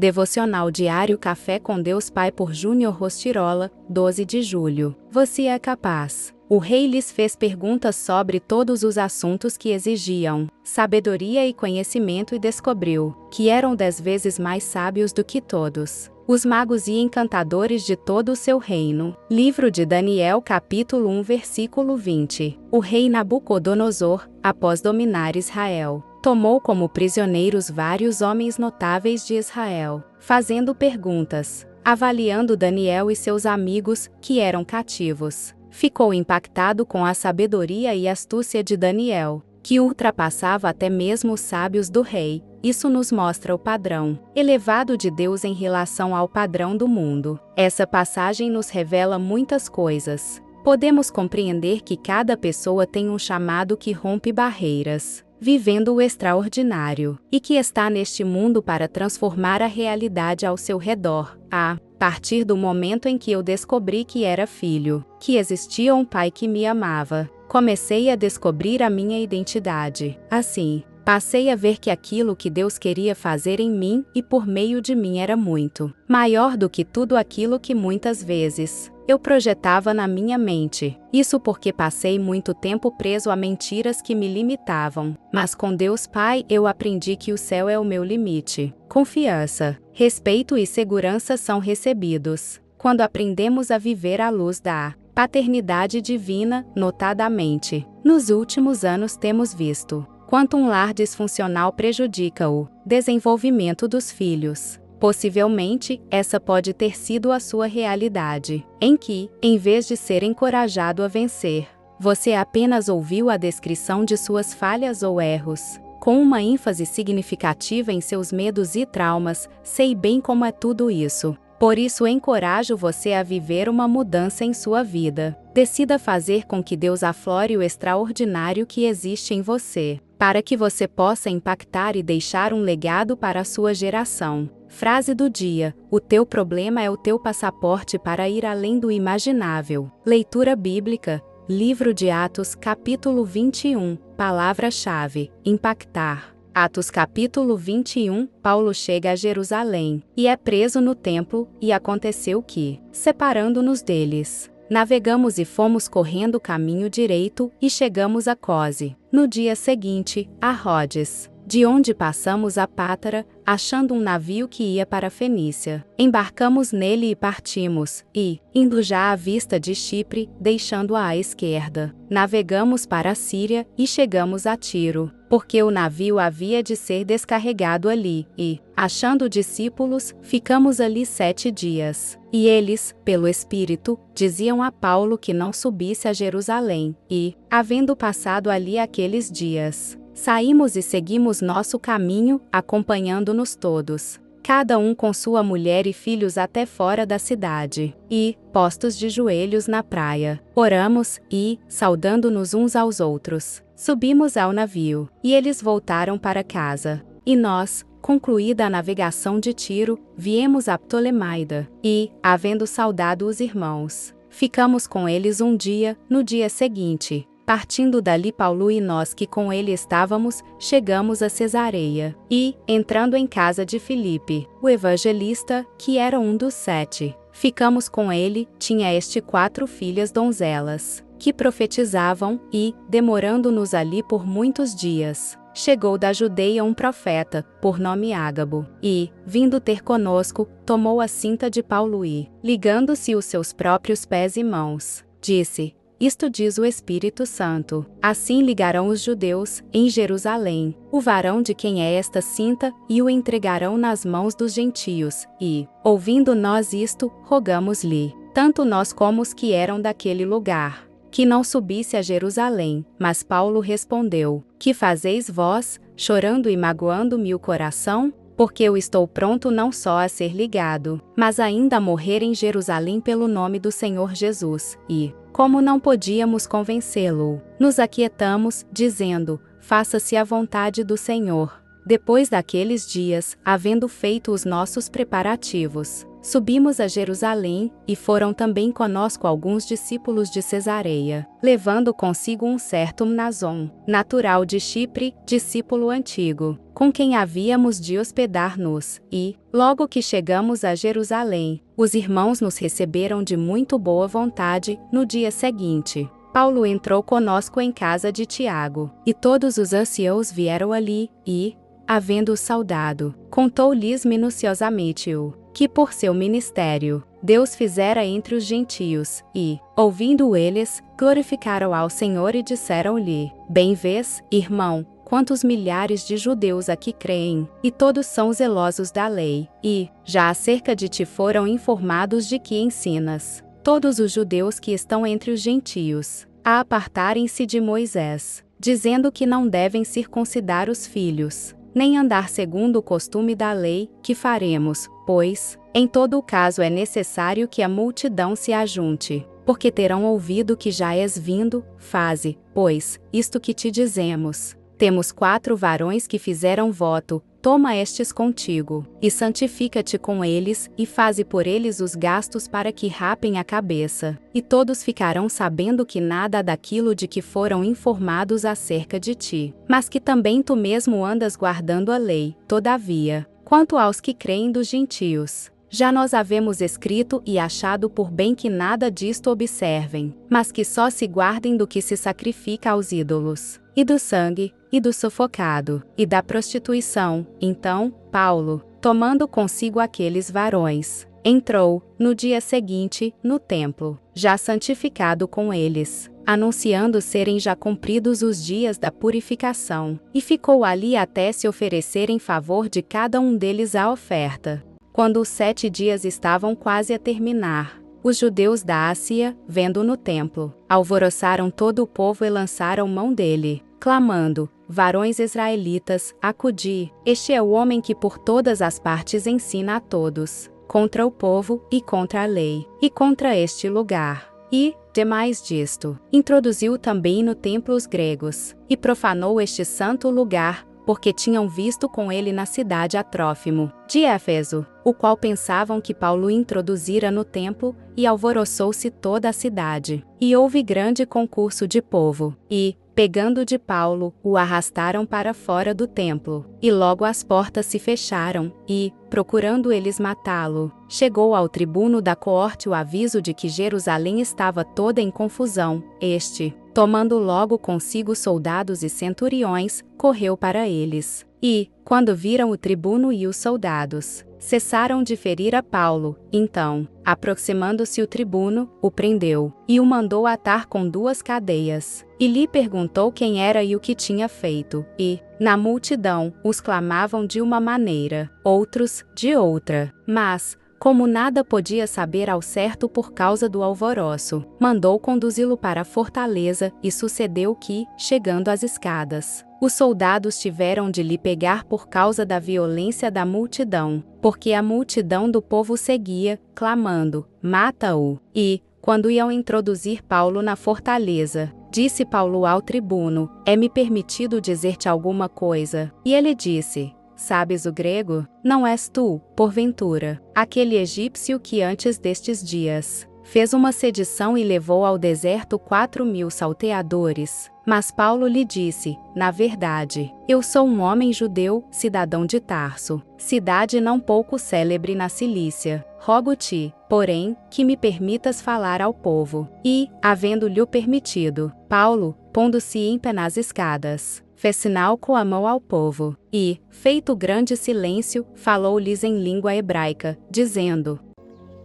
Devocional Diário Café com Deus Pai por Júnior Rostirola, 12 de julho. Você é capaz. O rei lhes fez perguntas sobre todos os assuntos que exigiam sabedoria e conhecimento e descobriu que eram 10 vezes mais sábios do que todos os magos e encantadores de todo o seu reino. Livro de Daniel capítulo 1 versículo 20. O rei Nabucodonosor, após dominar Israel, tomou como prisioneiros vários homens notáveis de Israel, fazendo perguntas, avaliando Daniel e seus amigos, que eram cativos. Ficou impactado com a sabedoria e astúcia de Daniel, que ultrapassava até mesmo os sábios do rei. Isso nos mostra o padrão elevado de Deus em relação ao padrão do mundo. Essa passagem nos revela muitas coisas. Podemos compreender que cada pessoa tem um chamado que rompe barreiras, vivendo o extraordinário, e que está neste mundo para transformar a realidade ao seu redor. A partir do momento em que eu descobri que era filho, que existia um pai que me amava, comecei a descobrir a minha identidade. Assim, passei a ver que aquilo que Deus queria fazer em mim e por meio de mim era muito maior do que tudo aquilo que muitas vezes eu projetava na minha mente. Isso porque passei muito tempo preso a mentiras que me limitavam. Mas com Deus Pai eu aprendi que o céu é o meu limite. Confiança, respeito e segurança são recebidos quando aprendemos a viver à luz da paternidade divina. Notadamente, nos últimos anos temos visto quanto um lar disfuncional prejudica o desenvolvimento dos filhos. Possivelmente, essa pode ter sido a sua realidade, em que, em vez de ser encorajado a vencer, você apenas ouviu a descrição de suas falhas ou erros, com uma ênfase significativa em seus medos e traumas. Sei bem como é tudo isso. Por isso encorajo você a viver uma mudança em sua vida. Decida fazer com que Deus aflore o extraordinário que existe em você, para que você possa impactar e deixar um legado para a sua geração. Frase do dia: o teu problema é o teu passaporte para ir além do imaginável. Leitura bíblica, Livro de Atos capítulo 21, palavra-chave: impactar. Atos capítulo 21, Paulo chega a Jerusalém, e é preso no templo, e aconteceu que, separando-nos deles, navegamos e fomos correndo o caminho direito, e chegamos a Cose. No dia seguinte, a Rhodes, de onde passamos a Pátara, achando um navio que ia para a Fenícia. Embarcamos nele e partimos, e, indo já à vista de Chipre, deixando-a à esquerda, navegamos para a Síria, e chegamos a Tiro, porque o navio havia de ser descarregado ali, e, achando discípulos, ficamos ali 7 dias. E eles, pelo Espírito, diziam a Paulo que não subisse a Jerusalém, e, havendo passado ali aqueles dias, saímos e seguimos nosso caminho, acompanhando-nos todos, cada um com sua mulher e filhos até fora da cidade. E, postos de joelhos na praia, oramos e, saudando-nos uns aos outros, subimos ao navio, e eles voltaram para casa. E nós, concluída a navegação de Tiro, viemos a Ptolemaida, e, havendo saudado os irmãos, ficamos com eles um dia. No dia seguinte, partindo dali Paulo e nós que com ele estávamos, chegamos a Cesareia, e, entrando em casa de Filipe, o evangelista, que era um dos 7, ficamos com ele. Tinha este 4 filhas donzelas, que profetizavam, e, demorando-nos ali por muitos dias, chegou da Judeia um profeta, por nome Ágabo, e, vindo ter conosco, tomou a cinta de Paulo e, ligando-se os seus próprios pés e mãos, disse: isto diz o Espírito Santo: assim ligarão os judeus, em Jerusalém, o varão de quem é esta cinta, e o entregarão nas mãos dos gentios. E, ouvindo nós isto, rogamos-lhe, tanto nós como os que eram daquele lugar, que não subisse a Jerusalém. Mas Paulo respondeu: que fazeis vós, chorando e magoando-me o coração? Porque eu estou pronto não só a ser ligado, mas ainda a morrer em Jerusalém pelo nome do Senhor Jesus. E, como não podíamos convencê-lo, nos aquietamos, dizendo: faça-se a vontade do Senhor. Depois daqueles dias, havendo feito os nossos preparativos, subimos a Jerusalém, e foram também conosco alguns discípulos de Cesareia, levando consigo um certo Mnason, natural de Chipre, discípulo antigo, com quem havíamos de hospedar-nos, e, logo que chegamos a Jerusalém, os irmãos nos receberam de muito boa vontade. No dia seguinte, Paulo entrou conosco em casa de Tiago, e todos os anciãos vieram ali, e, havendo-o saudado, contou-lhes minuciosamente o que por seu ministério Deus fizera entre os gentios, e, ouvindo eles, glorificaram ao Senhor e disseram-lhe: Bem vês, irmão, quantos milhares de judeus aqui creem, e todos são zelosos da lei, e, já acerca de ti foram informados de que ensinas todos os judeus que estão entre os gentios a apartarem-se de Moisés, dizendo que não devem circuncidar os filhos, nem andar segundo o costume da lei. Que faremos, pois, em todo o caso é necessário que a multidão se ajunte, porque terão ouvido que já és vindo. Faze, pois, isto que te dizemos. Temos 4 varões que fizeram voto, toma estes contigo, e santifica-te com eles, e faze por eles os gastos para que rapem a cabeça, e todos ficarão sabendo que nada daquilo de que foram informados acerca de ti, mas que também tu mesmo andas guardando a lei. Todavia, quanto aos que creem dos gentios, já nós havemos escrito e achado por bem que nada disto observem, mas que só se guardem do que se sacrifica aos ídolos, e do sangue, e do sufocado, e da prostituição. Então, Paulo, tomando consigo aqueles varões, entrou, no dia seguinte, no templo, já santificado com eles, anunciando serem já cumpridos os dias da purificação, e ficou ali até se oferecer em favor de cada um deles a oferta. Quando os 7 dias estavam quase a terminar, os judeus da Ásia, vendo no templo, alvoroçaram todo o povo e lançaram mão dele, clamando: Varões israelitas, acudi, este é o homem que por todas as partes ensina a todos, contra o povo, e contra a lei, e contra este lugar. E, demais disto, introduziu também no templo os gregos, e profanou este santo lugar, porque tinham visto com ele na cidade a Trófimo, de Éfeso, o qual pensavam que Paulo introduzira no templo, e alvoroçou-se toda a cidade. E houve grande concurso de povo, e, pegando de Paulo, o arrastaram para fora do templo, e logo as portas se fecharam, e, procurando eles matá-lo, chegou ao tribuno da coorte o aviso de que Jerusalém estava toda em confusão. Este, tomando logo consigo soldados e centuriões, correu para eles. E, quando viram o tribuno e os soldados, cessaram de ferir a Paulo. Então, aproximando-se o tribuno, o prendeu, e o mandou atar com 2 cadeias, e lhe perguntou quem era e o que tinha feito. E, na multidão, os clamavam de uma maneira, outros, de outra. Mas, como nada podia saber ao certo por causa do alvoroço, mandou conduzi-lo para a fortaleza, e sucedeu que, chegando às escadas, os soldados tiveram de lhe pegar por causa da violência da multidão, porque a multidão do povo seguia, clamando: Mata-o! E, quando iam introduzir Paulo na fortaleza, disse Paulo ao tribuno: É-me permitido dizer-te alguma coisa? E ele disse: Sabes o grego? Não és tu, porventura, aquele egípcio que antes destes dias fez uma sedição e levou ao deserto 4.000 salteadores? Mas Paulo lhe disse: Na verdade, eu sou um homem judeu, cidadão de Tarso, cidade não pouco célebre na Cilícia. Rogo-te, porém, que me permitas falar ao povo. E, havendo-lhe permitido, Paulo, pondo-se em pé nas escadas, fez sinal com a mão ao povo, e, feito grande silêncio, falou-lhes em língua hebraica, dizendo: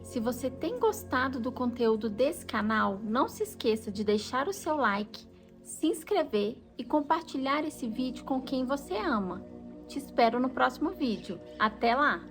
Se você tem gostado do conteúdo desse canal, não se esqueça de deixar o seu like, se inscrever e compartilhar esse vídeo com quem você ama. Te espero no próximo vídeo. Até lá!